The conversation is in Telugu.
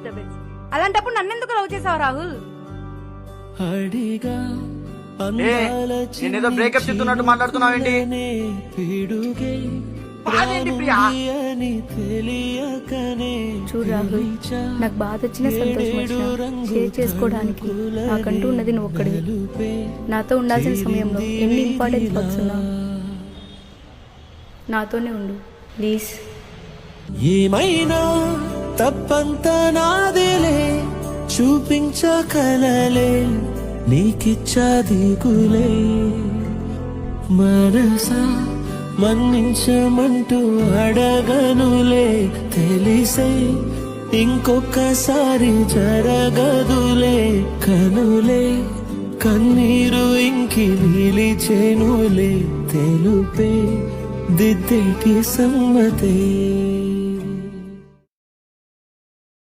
డిస్టర్బెన్స్. అలాంటప్పుడు నన్నెందుకు లవ్ చేసావు రాహుల్? నేనేదో బ్రేకప్ చెప్తున్నట్టు మాట్లాడుతున్నావేంటి? చూడు రాహుల్, నాకు బాధ వచ్చినా సంతోషం వచ్చినా షేర్ చేసుకోవడానికి నాకంటూ ఉన్నది నువ్వు ఒక్కడివి. నాతో ఉండాల్సిన సమయంలో ఎన్ని ఇంపార్టెన్స్ వర్క్స్ ఉన్నా నాతోనే ఉండు ప్లీజ్. ఏమైనా తప్పంతా నాదిలే, చూపించకలలే నీకిచ్చా దిగులే. మనసా మన్నించమంటూ అడగనులే, తెలిసే ఇంకొకసారి జరగదులే. కనులే కన్నీరు ఇంకి నిలిచేనులే, తెలుపే దిద్దేటి సమ్మతే.